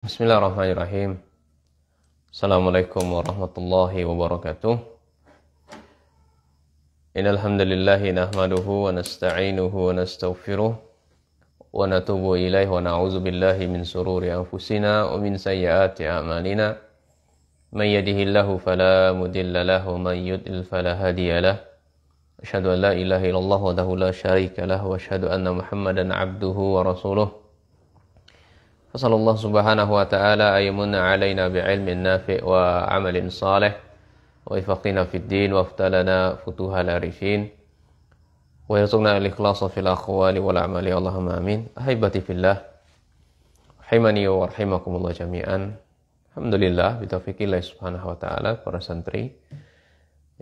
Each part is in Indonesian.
Bismillahirrahmanirrahim. Assalamualaikum warahmatullahi wabarakatuh. Innal hamdalillahi nahmaduhu wa nasta'inuhu wa nastaghfiruh wa natubu ilaihi wa na'udzu billahi min sururi anfusina wa min sayyiati a'malina. May yahdihillahu fala mudilla lahu wa may yudlil fala hadiya lahu. Asyhadu an la ilaha illallah wahdahu la syarika lahu wa asyhadu anna Muhammadan 'abduhu wa rasuluh. Fasallallahu subhanahu wa ta'ala ayyamunna alaina bi'ilmin nafi' wa amalin salih wa ifaqina fid din wa aftalana futuhal arifin wa yarzuqna al-ikhlasa fil aqwali wal a'mali Allahumma amin. Ahibati fillah rahimani wa rahimakumullah jami'an. Alhamdulillah bitaufiqillah subhanahu wa ta'ala para santri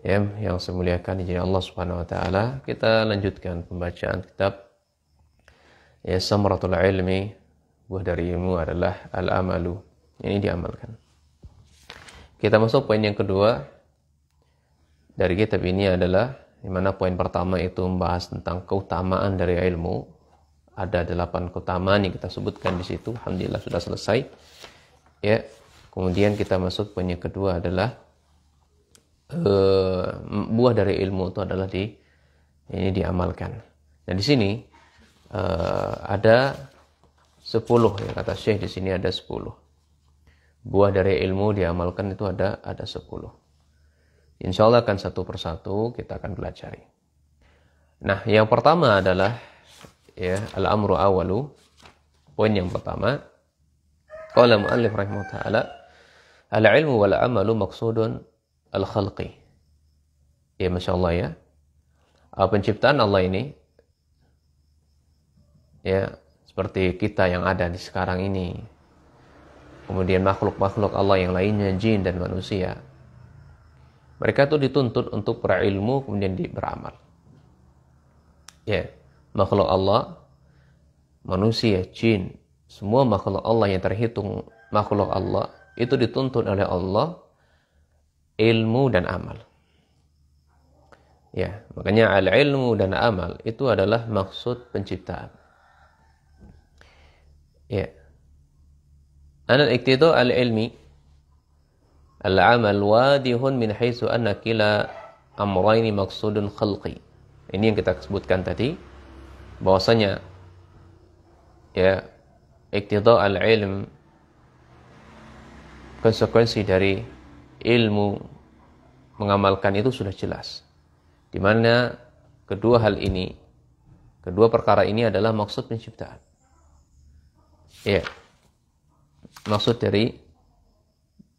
yang saya muliakan di Allah subhanahu wa ta'ala, kita lanjutkan pembacaan kitab Samaratul Ilmi. Buah dari ilmu adalah al-amalu. Ini diamalkan. Kita masuk poin yang kedua dari kitab ini adalah, di mana poin pertama itu membahas tentang keutamaan dari ilmu. Ada 8 keutamaan yang kita sebutkan di situ. Alhamdulillah sudah selesai. Ya. Kemudian kita masuk poin yang kedua adalah buah dari ilmu itu adalah ini diamalkan. Nah di sini ada 10 ya, kata Syekh di sini ada 10. Buah dari ilmu diamalkan itu ada 10. Insyaallah akan satu persatu kita akan pelajari. Nah, yang pertama adalah al-amru awalu. Poin yang pertama, qala muallif rahimahullah taala, al-ilmu wal amalu maqsudun al-khalqi. Ya masyaallah ya. Penciptaan Allah ini seperti kita yang ada di sekarang ini, kemudian makhluk-makhluk Allah yang lainnya, jin dan manusia, mereka itu dituntut untuk berilmu kemudian beramal. Makhluk Allah, manusia, jin, semua makhluk Allah yang terhitung makhluk Allah itu dituntut oleh Allah ilmu dan amal. Makanya al-ilmu dan amal itu adalah maksud penciptaan. Al-iqtida al-ilmi al-amal wadihun min haitsu anna kila amrayni maqsudun khalqi. Ini yang kita sebutkan tadi, bahwasanya iqtida al-ilm, konsekuensi dari ilmu mengamalkan itu sudah jelas, di mana kedua perkara ini adalah maksud penciptaan. Maksud dari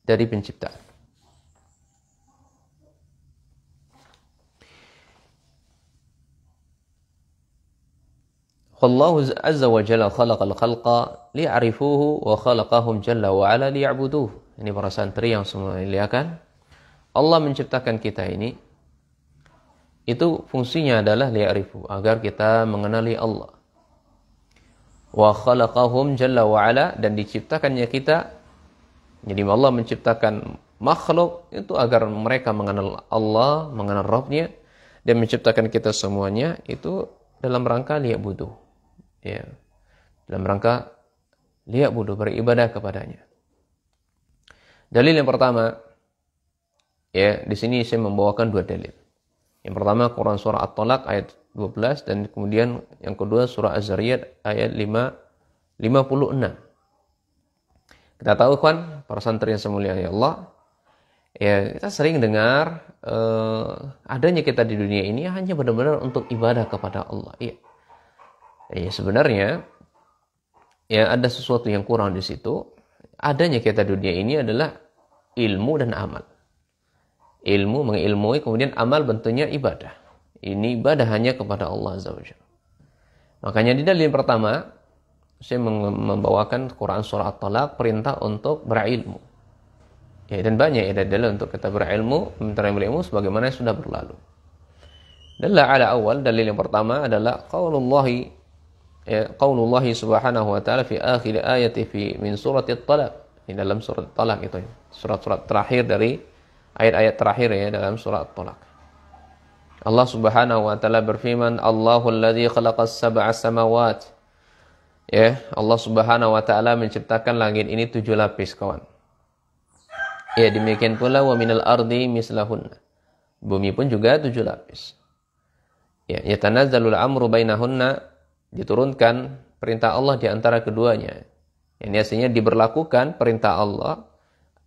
penciptaan. Allahu azza wa jalla khalaqal khalqa liya'rifuhu wa khalaqahum jalla wa ala liya'buduhu. Ini para santri yang semua muliakan. Allah menciptakan kita ini, itu fungsinya adalah liya'rifu, agar kita mengenali Allah. Wa khalaqahum jalla wa ala, dan diciptakannya kita. Jadi Allah menciptakan makhluk itu agar mereka mengenal Allah, mengenal Rabbnya, dan menciptakan kita semuanya itu dalam rangka liya'budu. Dalam rangka liya'budu, beribadah kepadanya. Dalil yang pertama, di sini saya membawakan 2 dalil. Yang pertama Quran surah At-Talaq ayat 12, dan kemudian yang kedua surah Az-Zariyat ayat 56. Kita tahu kan, para santri yang semulia Allah, kita sering dengar adanya kita di dunia ini hanya benar-benar untuk ibadah kepada Allah. Sebenarnya ada sesuatu yang kurang di situ. Adanya kita di dunia ini adalah ilmu dan amal. Ilmu, mengilmui, kemudian amal bentuknya ibadah. Ini ibadah hanya kepada Allah Azza wa Jalla. Makanya di dalil pertama, saya membawakan Quran surah At-Talaq, perintah untuk berilmu. Dan banyak dalil untuk kita berilmu, meminta ilmu sebagaimana yang sudah berlalu. Dalil yang pertama adalah qaulullahi subhanahu wa ta'ala fi akhir ayati min surati At-Talaq. Di dalam surat At-Talaq itu, surat-surat terakhir dari ayat-ayat terakhir dalam surah At-Talaq. Allah Subhanahu wa taala berfirman, Allahul ladzi khalaqas sab'a samawat Ya, Allah Subhanahu wa taala menciptakan langit ini 7 lapis, kawan. Ya, demikian pula wa minal ardi mislahunna. Bumi pun juga 7 lapis. Ya, yatanazzalul amru bainahunna, diturunkan perintah Allah di antara keduanya. Ini artinya diberlakukan perintah Allah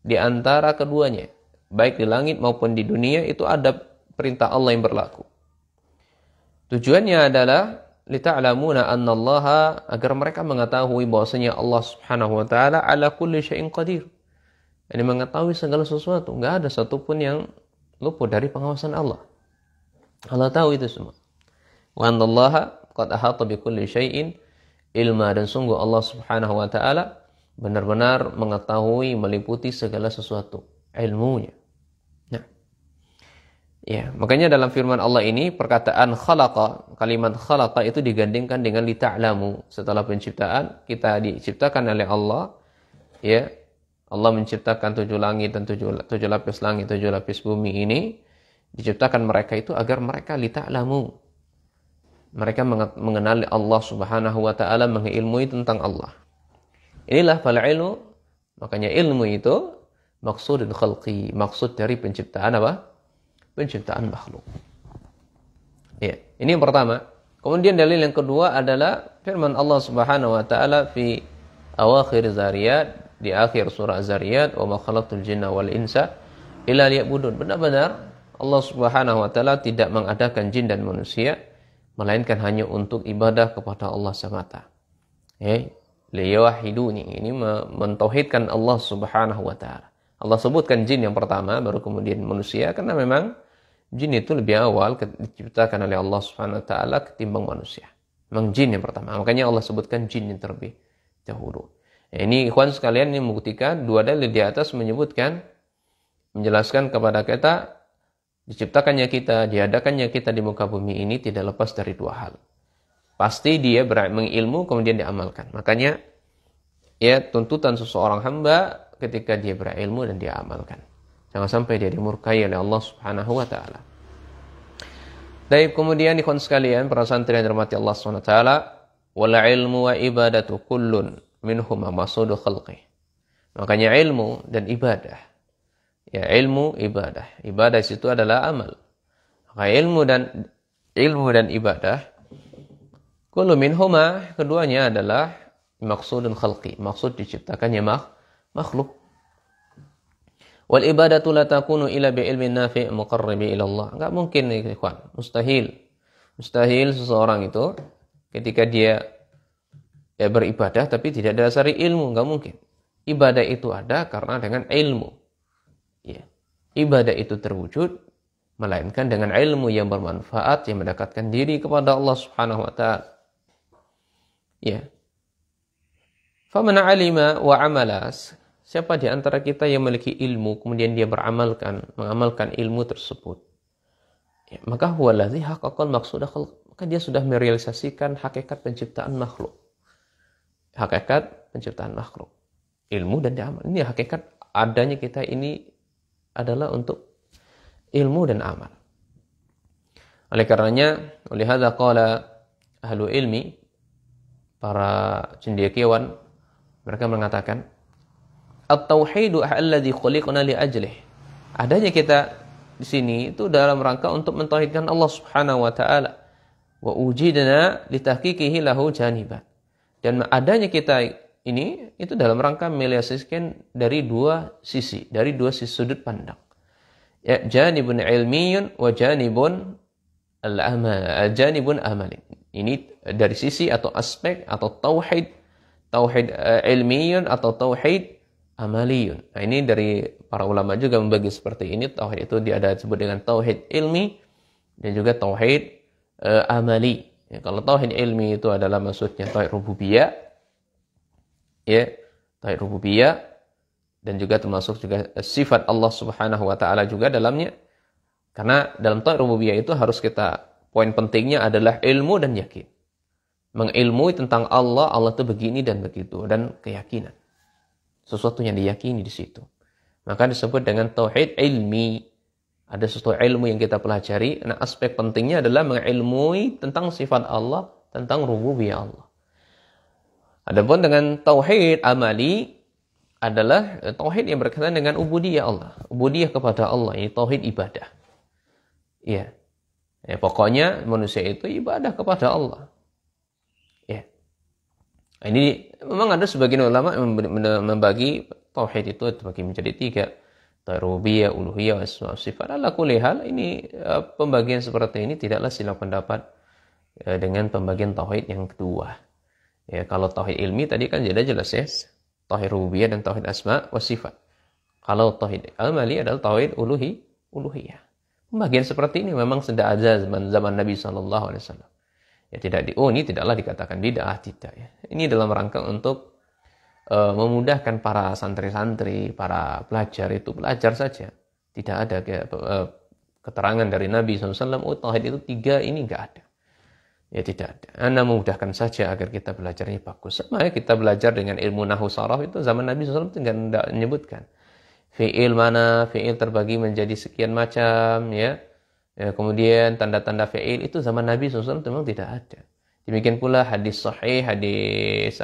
di antara keduanya. Baik di langit maupun di dunia itu ada perintah Allah yang berlaku. Tujuannya adalah lita'lamuna annallaha, agar mereka mengetahui bahwasanya Allah Subhanahu wa taala ala kulli syai'in qadir. Ini mengetahui segala sesuatu, enggak ada satupun yang luput dari pengawasan Allah. Allah tahu itu semua. Wa annallaha qad ahata bi kulli syai'in ilma, dan sungguh Allah Subhanahu wa taala benar-benar mengetahui, meliputi segala sesuatu ilmunya. Nah, ya, makanya dalam firman Allah ini perkataan khalaqa, kalimat khalaqa itu digandingkan dengan lita'lamu. Setelah penciptaan, kita diciptakan oleh Allah, ya. Allah menciptakan 7 langit dan 7 lapis langit, 7 lapis bumi ini, diciptakan mereka itu agar mereka lita'lamu. Mereka mengenali Allah Subhanahu wa taala, mengilmui tentang Allah. Inilah fal ilmu, makanya ilmu itu maksudul khalqi, maksud dari penciptaan apa? Penciptaan makhluk. Ya, ini yang pertama. Kemudian dalil yang kedua adalah firman Allah Subhanahu wa taala fi awakhir Zariyat, di akhir surah Zariyat, wa ma khalaqtul jinna wal insa illa liya'budun. Benar-benar Allah Subhanahu wa taala tidak mengadakan jin dan manusia melainkan hanya untuk ibadah kepada Allah semata. Ya, liyawahiduni, ini mentauhidkan Allah Subhanahu wa taala. Allah sebutkan jin yang pertama, baru kemudian manusia, karena memang jin itu lebih awal diciptakan oleh Allah Subhanahu wa taala ketimbang manusia. Memang jin yang pertama. Makanya Allah sebutkan jin yang terlebih dahulu. Ya, ini ikhwan sekalian, ini membuktikan dua dalil di atas menyebutkan, menjelaskan kepada kita diciptakannya kita, diadakannya kita di muka bumi ini tidak lepas dari dua hal. Pasti dia mengilmu kemudian diamalkan. Makanya ya, tuntutan seseorang hamba ketika dia berilmu dan dia amalkan. Jangan sampai dia dimurkai oleh Allah Subhanahu wa taala. Baik, kemudian ikhwan sekalian, para santri yang dirahmati Allah Subhanahu wa taala, wal ilmu wa ibadatu kullun minhuma maqsudu khalqih. Makanya ilmu dan ibadah. Ya, ilmu, ibadah. Ibadah itu adalah amal. Maka ilmu dan ibadah, kullu minhuma, keduanya adalah maksudun khalqi, maksud diciptakannya makhluk. Wal ibadatu la takunu illa bi ilmin nafi' muqarribi ila Allah. Enggak mungkin nih, ikhwan. Mustahil seseorang itu ketika dia beribadah tapi tidak dasari ilmu, enggak mungkin. Ibadah itu ada karena dengan ilmu. Ya. Ibadah itu terwujud melainkan dengan ilmu yang bermanfaat, yang mendekatkan diri kepada Allah Subhanahu wa taala. Ya. Faman 'alima wa 'amala, siapa di antara kita yang memiliki ilmu kemudian dia mengamalkan ilmu tersebut, ya, maka huwa allazi haqqaqal maqsuda khalq, maka dia sudah merealisasikan hakikat penciptaan makhluk. Hakikat penciptaan makhluk. Ilmu dan amal. Ini hakikat adanya kita ini adalah untuk ilmu dan amal. Oleh karenanya, oleh hadza qala ahlu ilmi, para cendekiawan, mereka mengatakan at-tauhidu alladzi khuliqna li ajlih. Adanya kita di sini itu dalam rangka untuk mentauhidkan Allah Subhanahu wa taala. Wa ujidna li tahqiqihi lahu janiban. Dan adanya kita ini itu dalam rangka merealisasikan dari dua sisi sudut pandang. Ya, janibun ilmiyun wa janibun janibun amali. Ini dari sisi atau aspek atau tauhid ilmiyun atau tauhid amaliyun. Nah, ini dari para ulama juga membagi seperti ini. Tauhid itu ada disebut dengan tauhid ilmi dan juga tauhid amali. Ya, kalau tauhid ilmi itu adalah maksudnya tauhid rububiyah. Ya, tauhid rububiyah, dan juga termasuk juga sifat Allah Subhanahu wa taala juga dalamnya. Karena dalam tauhid rububiyah itu harus kita, poin pentingnya adalah ilmu dan yakin. Mengilmui tentang Allah itu begini dan begitu, dan keyakinan. Sesuatu yang diyakini di situ. Maka disebut dengan tauhid ilmi. Ada sesuatu ilmu yang kita pelajari. Nah, aspek pentingnya adalah mengilmui tentang sifat Allah, tentang rububiyah Allah. Adapun dengan tauhid amali adalah tauhid yang berkaitan dengan ubudiyah Allah. Ubudiyah kepada Allah, ini tauhid ibadah. Ya. Ya, pokoknya manusia itu ibadah kepada Allah. Ya. Ini memang ada sebagian ulama membagi tauhid itu dibagi menjadi 3. Tauhid rububiyah, uluhiyah, asma wa sifat. Ala kulli hal, ini pembagian seperti ini tidaklah silang pendapat dengan pembagian tauhid yang kedua. Ya, kalau tauhid ilmi tadi kan jelas ya. Tauhid rububiyah dan tauhid asma wa sifat. Kalau tauhid amali adalah tauhid uluhiyah. Pembagian seperti ini memang sudah ada zaman Nabi SAW. Ya ini tidaklah dikatakan bid'ah, tidak ya. Ini dalam rangka untuk memudahkan para santri-santri, para pelajar itu belajar saja. Tidak ada keterangan dari Nabi SAW, tauhid itu 3, ini enggak ada. Ya tidak ada. Anda memudahkan saja agar kita belajarnya bagus. Sama ya kita belajar dengan ilmu nahwu saraf itu zaman Nabi SAW tidak menyebutkan. Fi'il mana, fi'il terbagi menjadi sekian macam, ya. Kemudian tanda-tanda fi'il itu zaman Nabi SAW memang tidak ada. Demikian pula hadis sahih, hadis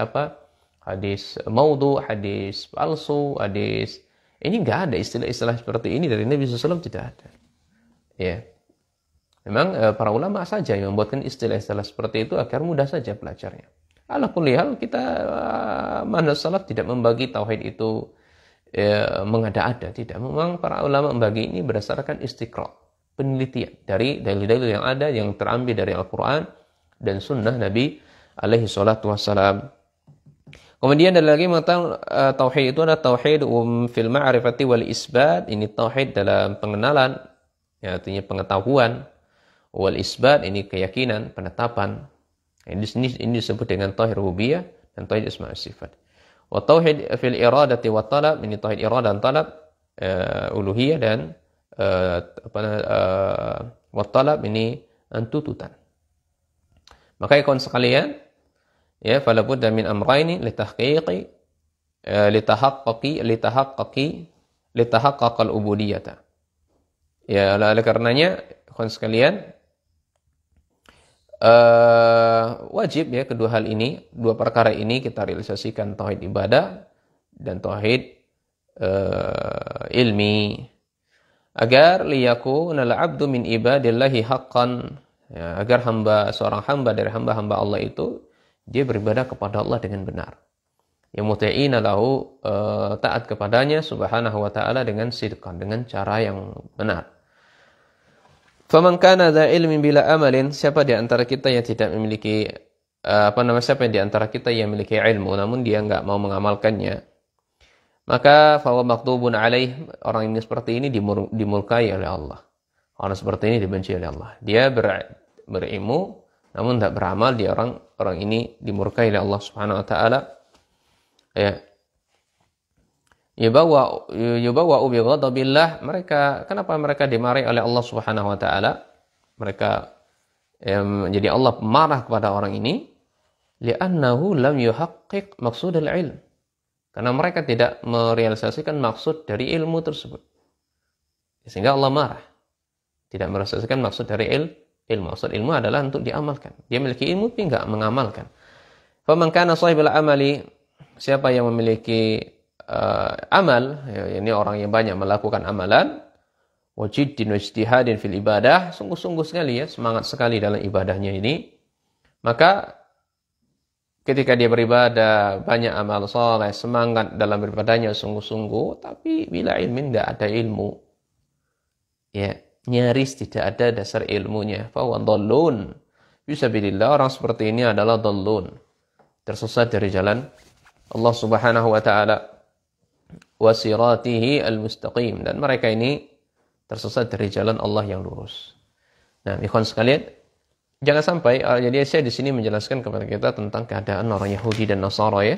maudhu, hadis palsu, hadis. Ini enggak ada istilah-istilah seperti ini dari Nabi SAW, tidak ada. Ya. Memang para ulama saja yang membuatkan istilah-istilah seperti itu agar mudah saja belajarnya. Ala kulli hal, kita manhaj salaf tidak membagi tauhid itu mengada-ada, tidak. Memang para ulama membagi ini berdasarkan istiqra', penelitian dari dalil-dalil yang ada yang terambil dari Al-Qur'an dan sunnah Nabi alaihi salatu wassalam. Kemudian ada lagi mengatakan tauhid itu adalah tauhid fil ma'rifati wal isbat. Ini tauhid dalam pengenalan, ya, artinya pengetahuan. Wal isbat, ini keyakinan, penetapan. Ini disebut dengan tauhid rububiyah dan tauhid asma wa sifat. Wa tauhid fil iradati wa talab, ini tauhid iradah dan talab, uluhiyah dan wa talab, ini tuntutan. Maka ikhwan sekalian, ya, fala budda min amrayni litahaqqaqal ubudiyyah. Ya, oleh karenanya ikhwan sekalian, wajib ya kedua hal ini, dua perkara ini kita realisasikan, tauhid ibadah dan tauhid ilmi, agar liyakuna al-'abdu min ibadillahi haqqan, ya, agar seorang hamba dari hamba-hamba Allah itu dia beribadah kepada Allah dengan benar, yang muti'ina lahu, taat kepadanya subhanahu wa ta'ala dengan sidqan, dengan cara yang benar. Faman kana dza ilmin bila amalin, siapa di antara kita yang tidak memiliki siapa di antara kita yang memiliki ilmu namun dia enggak mau mengamalkannya, maka fa huwa maktubun alaih, orang ini seperti ini dimurkai oleh Allah. Orang seperti ini dibenci oleh Allah. Dia berilmu namun tidak beramal, dia orang ini dimurkai oleh Allah Subhanahu wa taala. Ya. Yubawa bi ghadabillah, kenapa mereka dimarahi oleh Allah Subhanahu wa taala? Mereka jadi Allah marah kepada orang ini li'annahu lam yuhaqqiq maqsud al-ilm. Karena mereka tidak merealisasikan maksud dari ilmu tersebut. Sehingga Allah marah. Tidak merealisasikan maksud dari ilmu. Maksud ilmu adalah untuk diamalkan. Dia memiliki ilmu tapi enggak mengamalkan. Faman kana shahibul amali, siapa yang memiliki amal, ya, ini orang yang banyak melakukan amalan, wajiddin wa ijtihadin fil ibadah, sungguh-sungguh sekali ya, semangat sekali dalam ibadahnya ini, maka ketika dia beribadah banyak amal saleh, semangat dalam beribadahnya sungguh-sungguh, tapi bila ilmin tidak ada ilmu, ya, nyaris tidak ada dasar ilmunya, fa huwa dhallun. Bisabilillah, orang seperti ini adalah dhallun, tersesat dari jalan Allah Subhanahu wa taala, wasiratihi al-mustaqim, dan mereka ini tersesat dari jalan Allah yang lurus. Nah, ikhwan sekalian, jangan sampai jadi saya di sini menjelaskan kepada kita tentang keadaan orang Yahudi dan Nasara, ya.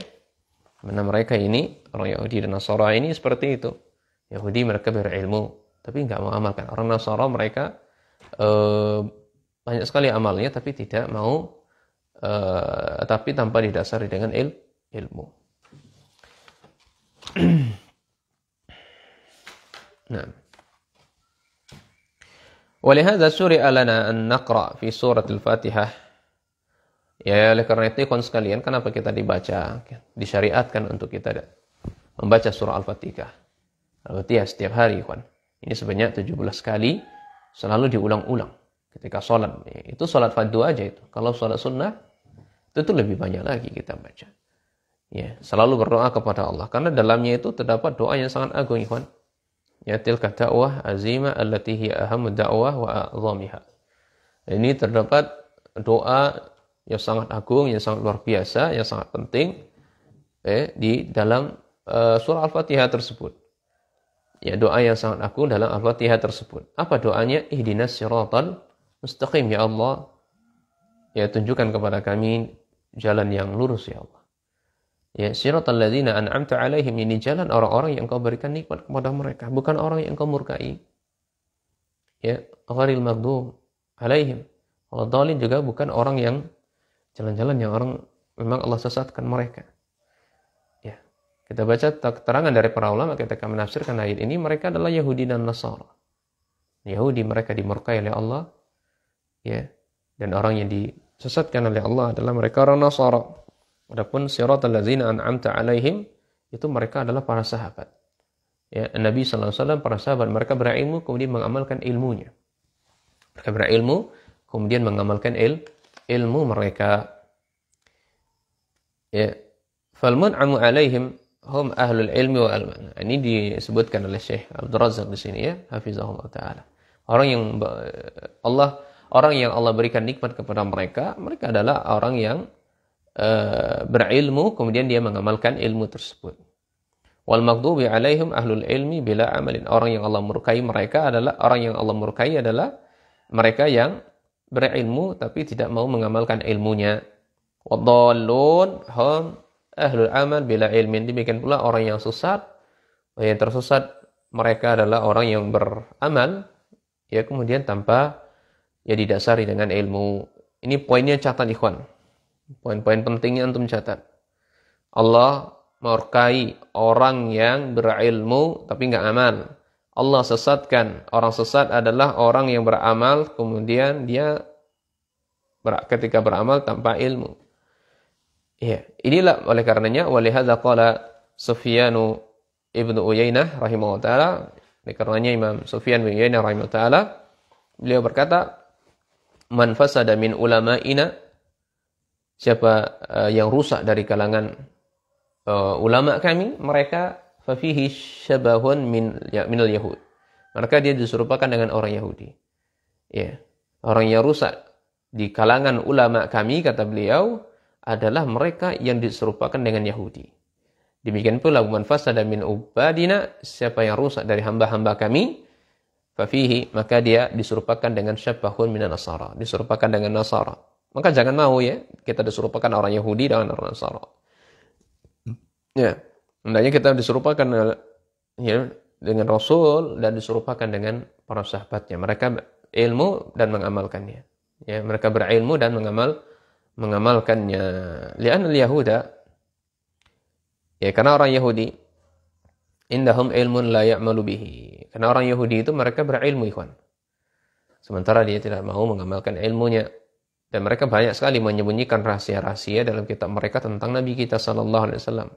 Mana mereka ini, orang Yahudi dan Nasara ini seperti itu. Yahudi mereka berilmu tapi enggak mau amalkan. Orang Nasara mereka banyak sekali amalnya tapi tidak mau tapi tanpa didasari dengan ilmu. Nah, ولهذا شرع لنا أن نقرأ في سورة الفاتحة Ya, oleh karena itu ikhwan sekalian, kenapa kita disyariatkan untuk kita membaca surah Al-Fatihah. Al-Fatihah setiap hari, ikhwan. Ini sebanyak 17 kali, selalu diulang-ulang ketika sholat. Itu sholat fardu aja itu. Kalau sholat sunnah, itu lebih banyak lagi kita baca. Ya, selalu berdoa kepada Allah. Karena dalamnya itu terdapat doa yang sangat agung, ikhwan. Ya, tilka da'wah azimah allati hiya ahamu da'wah wa a'zamiha. Ini terdapat doa yang sangat agung, yang sangat luar biasa, yang sangat penting di dalam surah Al-Fatihah tersebut. Ya, doa yang sangat agung dalam Al-Fatihah tersebut. Apa doanya? Ihdinas siratal mustaqim, ya Allah. Ya, tunjukkan kepada kami jalan yang lurus, ya Allah. Ya, siratal ladzina an'amta alaihim, ini jalan orang-orang yang Engkau berikan nikmat kepada mereka, bukan orang yang Engkau murkai. Ya, ghairil maghdub alaihim waladhdallin, juga bukan orang yang jalan-jalan yang orang memang Allah sesatkan mereka. Ya, kita baca keterangan dari para ulama ketika menafsirkan ayat ini, mereka adalah Yahudi dan Nasara. Yahudi mereka dimurkai oleh Allah, ya, dan orang yang disesatkan oleh Allah adalah mereka orang Nasara. Adapun siratal ladzina an'amta alaihim, itu mereka adalah para sahabat. Ya, Nabi sallallahu alaihi wasallam, para sahabat, mereka berilmu kemudian mengamalkan ilmunya. Mereka berilmu kemudian mengamalkan ilmu mereka. Ya, fal mun'amu alaihim hum ahlul ilmi wa ilman. Ini disebutkan oleh Syekh Abdul Razak di sini, ya, hafizahullah taala. Orang yang Allah berikan nikmat kepada mereka, mereka adalah orang yang berilmu kemudian dia mengamalkan ilmu tersebut. Wal maghdubi alaihim ahlul ilmi bila amalin. Orang yang Allah murkai adalah mereka yang berilmu tapi tidak mau mengamalkan ilmunya. Wadallun hum ahlul amal bila ilmin. Demikian pula orang yang sesat, yang tersesat, mereka adalah orang yang beramal ya kemudian tanpa ya didasari dengan ilmu. Ini poinnya, catat ikhwan. Poin-poin pentingnya antum catat. Allah murkai orang yang berilmu tapi enggak amal. Allah sesatkan. Orang sesat adalah orang yang beramal kemudian dia ketika beramal tanpa ilmu. Ya, inilah oleh karenanya walihadza qala Sufyan ibnu Uyainah rahimahullah taala, oleh karenanya Imam Sufyan bin Uyainah rahimahullah taala, beliau berkata, man fasada min ulama'ina, siapa yang rusak dari kalangan ulama kami, mereka fafihi syabahun minal yahud. Maka dia diserupakan dengan orang Yahudi. Ya, orang yang rusak di kalangan ulama kami, kata beliau, adalah mereka yang diserupakan dengan Yahudi. Demikian pula man fasada min ubadina, siapa yang rusak dari hamba-hamba kami, fafihi, maka dia diserupakan dengan syabahun minan nasara, diserupakan dengan Nasara. Maka jangan mau ya kita diserupakan orang Yahudi dengan orang Nasara. Ya, hendaknya kita diserupakan ya dengan Rasul dan diserupakan dengan para sahabatnya. Mereka ilmu dan mengamalkannya. Ya, mereka berilmu dan mengamalkannya. Li'anna al-yahuda, ya karena orang Yahudi, indahum ilmun la ya'malu bihi. Karena orang Yahudi itu mereka berilmu, ikhwan. Sementara dia tidak mau mengamalkan ilmunya. Dan mereka banyak sekali menyembunyikan rahasia-rahasia dalam kitab mereka tentang Nabi kita sallallahu alaihi wasallam.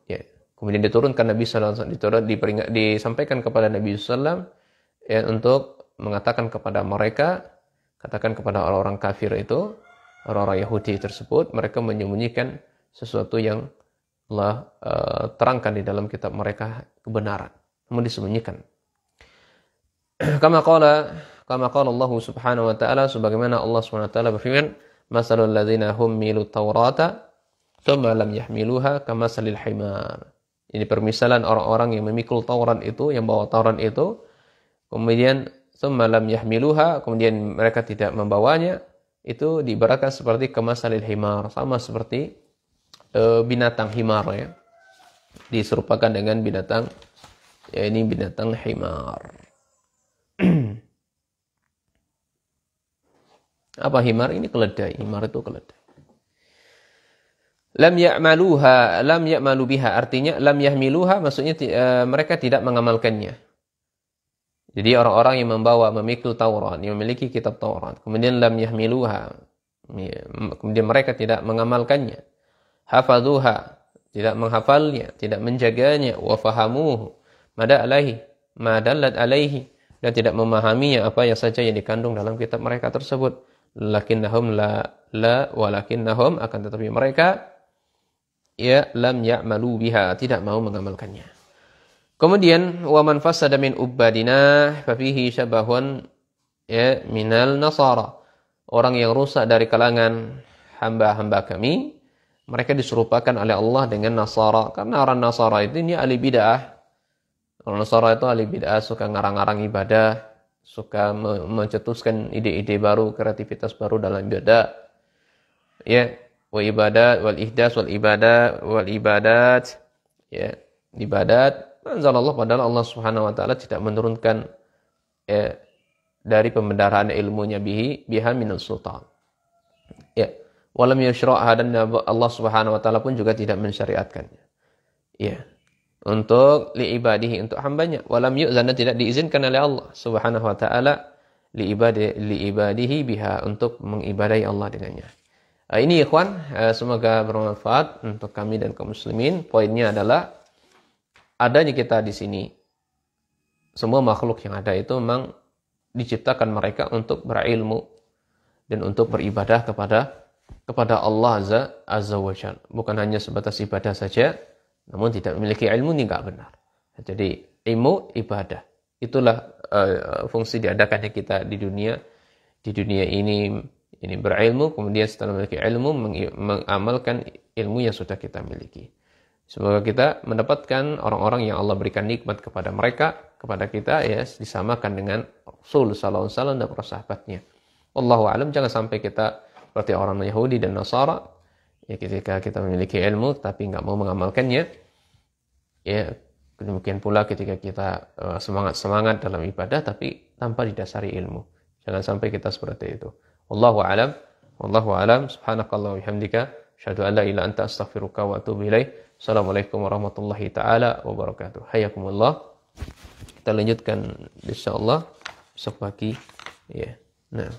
Ya, kemudian diturunkan Nabi sallallahu alaihi wasallam, disampaikan kepada Nabi sallallahu alaihi wasallam ya, untuk mengatakan kepada mereka, katakan kepada orang-orang kafir itu, orang-orang Yahudi tersebut, mereka menyembunyikan sesuatu yang Allah terangkan di dalam kitab mereka, kebenaran, namun disembunyikan. Kama qala Allah Subhanahu wa taala, sebagaimana Allah Subhanahu wa taala berfirman, masalul ladzina hummilu taurata tsumma lam yahmiluha kamasalil himar. Ini permisalan orang-orang yang memikul Taurat itu, yang bawa Taurat itu, kemudian tsumma lam yahmiluha, kemudian mereka tidak membawanya, itu diibaratkan seperti kamasalil himar, sama seperti binatang himar ya. Diserupakan dengan binatang, ya ini binatang himar. Apa himar? Ini keledai. Himar itu keledai. Lam ya'malu biha, artinya lam yahmiluha, maksudnya mereka tidak mengamalkannya. Jadi orang-orang yang memikul Taurat, yang memiliki kitab Taurat, kemudian lam yahmiluha, Ya, kemudian mereka tidak mengamalkannya. Hafadhuha, tidak menghafalnya, tidak menjaganya. Wa fahamuhu, madallat alaihi, dan tidak memahaminya apa yang saja yang dikandung dalam kitab mereka tersebut. Lakinnahum walakinnahum, akan tetapi mereka lam ya'malu biha, tidak mau mengamalkannya. Kemudian wa man fasada min ubadina fa fihi syabahun minal nasara. Orang yang rusak dari kalangan hamba-hamba kami, mereka diserupakan oleh Allah dengan Nasara. Karena orang Nasara itu ini ahli bid'ah. Orang Nasara itu ahli bid'ah, suka ngarang-ngarang ibadah, suka mencetuskan ide-ide baru, kreativitas baru dalam ibadah. Ya, wa ibadat wal ihdas wal ibadat. Ya, ibadat. Anzalallah, padahal Allah Subhanahu wa taala tidak menurunkan dari pembendaraan ilmunya biha minal sultan. Ya, walam yushra'ha, dan Allah Subhanahu wa taala pun juga tidak mensyariatkannya. Ya. Untuk liibadihi, untuk hambanya. Walam yu'zana, tidak diizinkan oleh Allah Subhanahu wa taala liibadihi biha, untuk mengibadahi Allah dengannya. Ini ikhwan, semoga bermanfaat untuk kami dan kaum muslimin. Poinnya adalah adanya kita di sini. Semua makhluk yang ada itu memang diciptakan mereka untuk berilmu dan untuk beribadah kepada Allah Azza wa Jalla. Bukan hanya sebatas ibadah saja, namun tidak memiliki ilmu, ini enggak benar. Jadi ilmu, ibadah, itulah fungsi diadakannya kita di dunia. Di dunia ini berilmu, kemudian setelah memiliki ilmu mengamalkan ilmu yang sudah kita miliki. Semoga kita mendapatkan orang-orang yang Allah berikan nikmat kepada mereka, kepada kita, ya, disamakan dengan Rasul sallallahu alaihi wasallam dan para sahabatnya. Wallahu a'lam. Jangan sampai kita seperti orang Yahudi dan Nasara, ya, ketika kita memiliki ilmu tapi enggak mau mengamalkannya. Ya, demikian pula ketika kita semangat dalam ibadah tapi tanpa didasari ilmu. Jangan sampai kita seperti itu. Wallahu a'lam. Wallahu a'lam. Subhanakallah wa bihamdika, asyhadu an la ilaha illa anta, astaghfiruka wa atubu ilaik. Assalamualaikum warahmatullahi taala wabarakatuh. Hayakumullah. Kita lanjutkan insyaallah besok pagi. Ya. Nah.